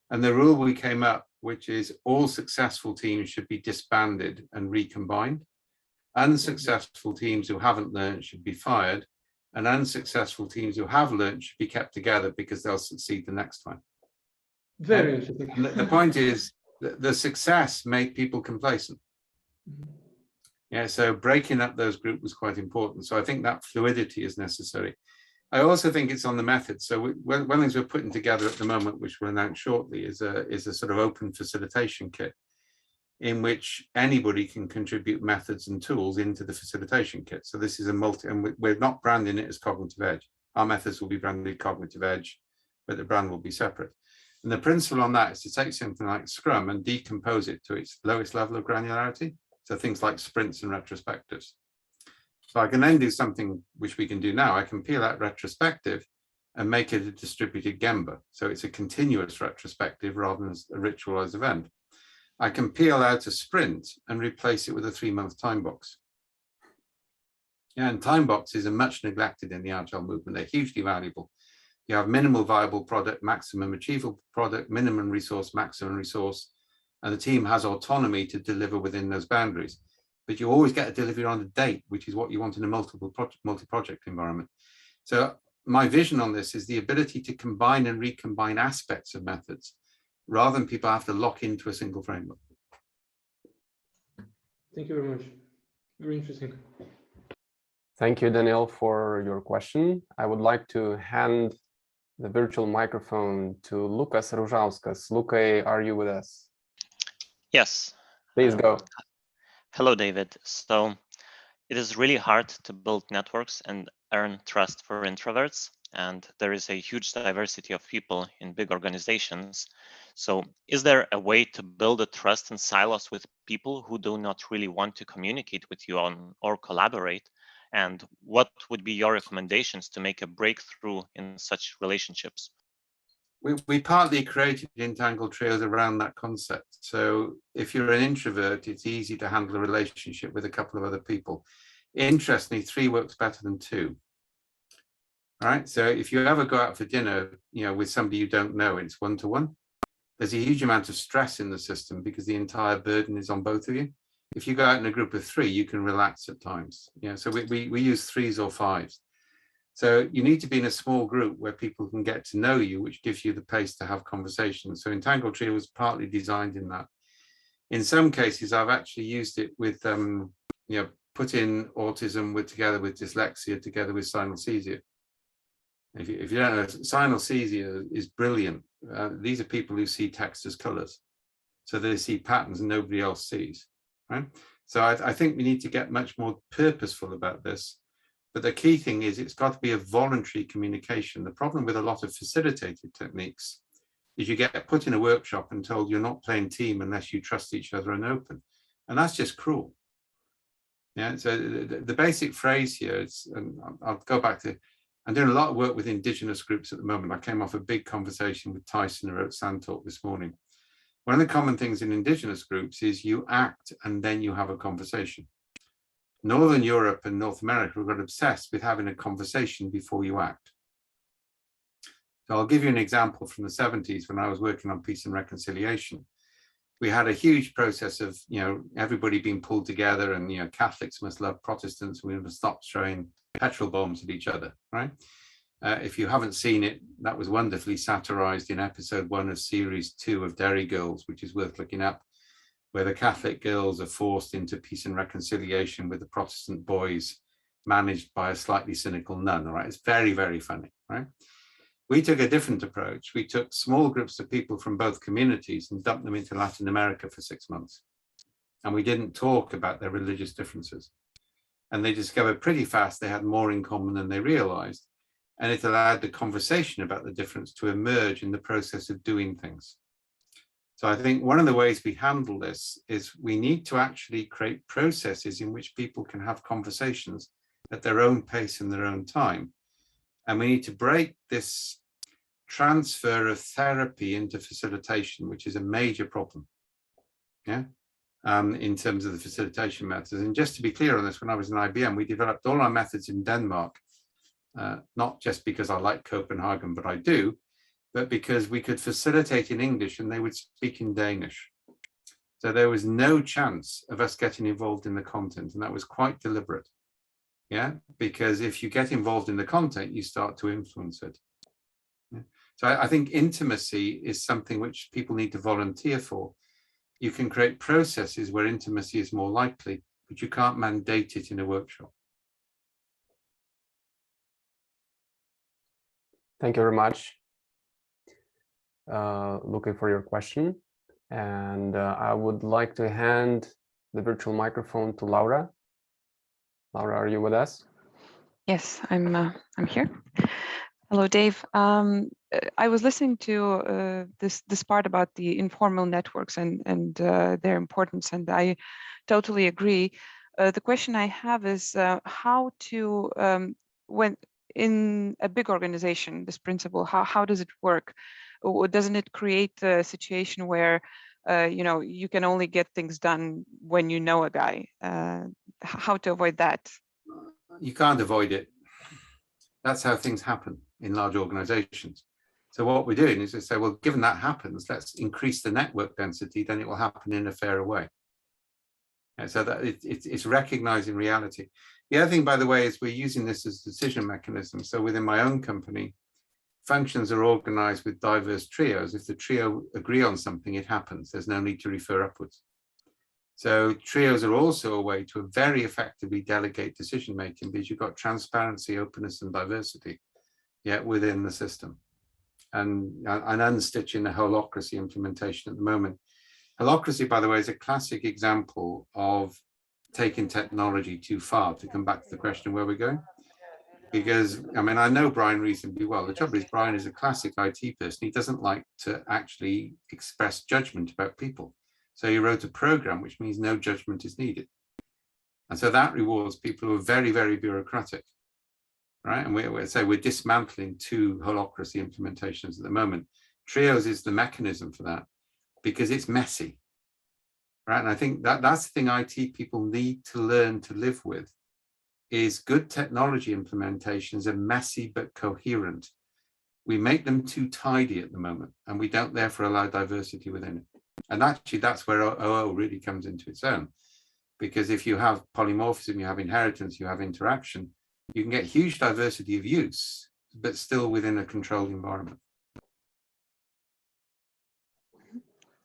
And the rule we came up, which is all successful teams should be disbanded and recombined. Unsuccessful teams who haven't learned should be fired. and unsuccessful teams who have learned should be kept together because they'll succeed the next time. Very interesting. The point is that the success made people complacent. Yeah, so breaking up those groups was quite important. So I think that fluidity is necessary. I also think it's on the method. So one of the things we're putting together at the moment, which we'll announce shortly, is a sort of open facilitation kit in which anybody can contribute methods and tools into the facilitation kit. So this is a and we're not branding it as Cognitive Edge. Our methods will be branded Cognitive Edge, but the brand will be separate. And the principle on that is to take something like Scrum and decompose it to its lowest level of granularity. So things like sprints and retrospectives. So I can then do something which we can do now. I can peel out retrospective and make it a distributed Gemba. So it's a continuous retrospective rather than a ritualized event. I can peel out a sprint and replace it with a 3-month time box. Yeah, and time boxes are much neglected in the Agile movement. They're hugely valuable. You have minimal viable product, maximum achievable product, minimum resource, maximum resource, and the team has autonomy to deliver within those boundaries. But you always get a delivery on a date, which is what you want in a multi-project environment. So my vision on this is the ability to combine and recombine aspects of methods rather than people have to lock into a single framework. Thank you very much. Very interesting. Thank you, Daniel, for your question. I would like to hand the virtual microphone to Lukas Ružauskas. Lukai, are you with us? Yes. Please go. Hello, David. So it is really hard to build networks and earn trust for introverts. And there is a huge diversity of people in big organizations. So is there a way to build a trust in silos with people who do not really want to communicate with you on or collaborate? And what would be your recommendations to make a breakthrough in such relationships? We partly created Entangled Trios around that concept. So if you're an introvert, it's easy to handle a relationship with a couple of other people. Interestingly, 3 works better than 2. All right. So if you ever go out for dinner, with somebody you don't know, it's 1-to-1. There's a huge amount of stress in the system because the entire burden is on both of you. If you go out in a group of 3, you can relax at times. So we use 3s or 5s. So you need to be in a small group where people can get to know you, which gives you the pace to have conversations. So Entangled Trio was partly designed in that. In some cases, I've actually used it with, put in autism together with dyslexia, together with synesthesia. If you don't know, synesthesia is brilliant. These are people who see text as colors. So they see patterns nobody else sees, right? So I think we need to get much more purposeful about this. But the key thing is it's got to be a voluntary communication. The problem with a lot of facilitated techniques is you get put in a workshop and told you're not playing team unless you trust each other and open. And that's just cruel. Yeah, so the basic phrase here is, and I'll go back to, I'm doing a lot of work with indigenous groups at the moment. I came off a big conversation with Tyson, who wrote Sandtalk this morning. One of the common things in indigenous groups is you act and then you have a conversation. Northern Europe and North America have got obsessed with having a conversation before you act. So I'll give you an example from the 70s when I was working on peace and reconciliation. We had a huge process of, everybody being pulled together and, Catholics must love Protestants. We must stop throwing petrol bombs at each other, right? If you haven't seen it, that was wonderfully satirized in episode 1 of series 2 of Derry Girls, which is worth looking up, where the Catholic girls are forced into peace and reconciliation with the Protestant boys managed by a slightly cynical nun, all right? It's very, very funny, right? We took a different approach. We took small groups of people from both communities and dumped them into Latin America for 6 months. And we didn't talk about their religious differences. And they discovered pretty fast they had more in common than they realized. And it allowed the conversation about the difference to emerge in the process of doing things. So I think one of the ways we handle this is we need to actually create processes in which people can have conversations at their own pace and their own time. And we need to break this transfer of therapy into facilitation, which is a major problem, in terms of the facilitation methods. And just to be clear on this, when I was in IBM, we developed all our methods in Denmark, not just because I like Copenhagen, but I do, but because we could facilitate in English and they would speak in Danish. So there was no chance of us getting involved in the content, and that was quite deliberate. Yeah, because if you get involved in the content, you start to influence it. Yeah. So I think intimacy is something which people need to volunteer for. You can create processes where intimacy is more likely, but you can't mandate it in a workshop. Thank you very much. Looking for your question. And I would like to hand the virtual microphone to Laura. Laura, are you with us? Yes, I'm here. Hello, Dave. I was listening to this part about the informal networks and their importance, and I totally agree. The question I have is how to, when in a big organization, this principle, how does it work? Or doesn't it create a situation where you know, you can only get things done when you know a guy? How to avoid that? You can't avoid it. That's how things happen in large organizations. So what we're doing is to say, well, given that happens, let's increase the network density, then it will happen in a fairer way. And so that it's recognizing reality. The other thing, by the way, is we're using this as a decision mechanism. So within my own company, functions are organized with diverse trios. If the trio agree on something, it happens. There's no need to refer upwards. So trios are also a way to very effectively delegate decision making because you've got transparency, openness, and diversity, yet within the system. And unstitching the holocracy implementation at the moment. Holocracy, by the way, is a classic example of taking technology too far, to come back to the question of where we're going. Because, I mean, I know Brian reasonably well. The trouble is, Brian is a classic IT person. He doesn't like to actually express judgment about people. So he wrote a program, which means no judgment is needed. And so that rewards people who are very, very bureaucratic, right? And we're dismantling two holocracy implementations at the moment. Trios is the mechanism for that because it's messy, right? And I think that's the thing IT people need to learn to live with, is good technology implementations are messy but coherent. We make them too tidy at the moment, and we don't therefore allow diversity within it. And actually, that's where OO really comes into its own. Because if you have polymorphism, you have inheritance, you have interaction, you can get huge diversity of use, but still within a controlled environment.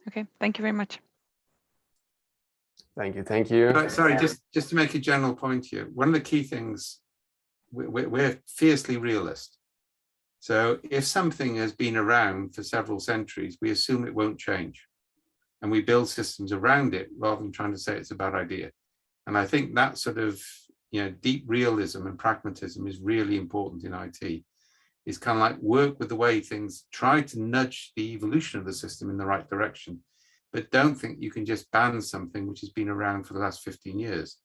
Okay, thank you very much. Thank you. Thank you. But sorry, just to make a general point here, one of the key things, we're fiercely realist. So if something has been around for several centuries, we assume it won't change. And we build systems around it rather than trying to say it's a bad idea. And I think that sort of, you know, deep realism and pragmatism is really important in IT. It's kind of like work with the way things, try to nudge the evolution of the system in the right direction, but don't think you can just ban something which has been around for the last 15 years.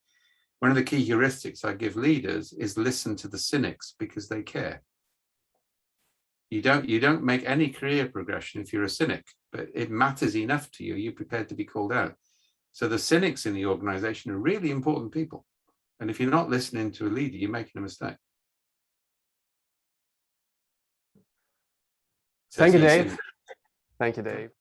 One of the key heuristics I give leaders is listen to the cynics because they care. You don't make any career progression if you're a cynic, but it matters enough to you, you're prepared to be called out. So the cynics in the organization are really important people. And if you're not listening to a leader, you're making a mistake. Thank you, Dave. Thank you, Dave.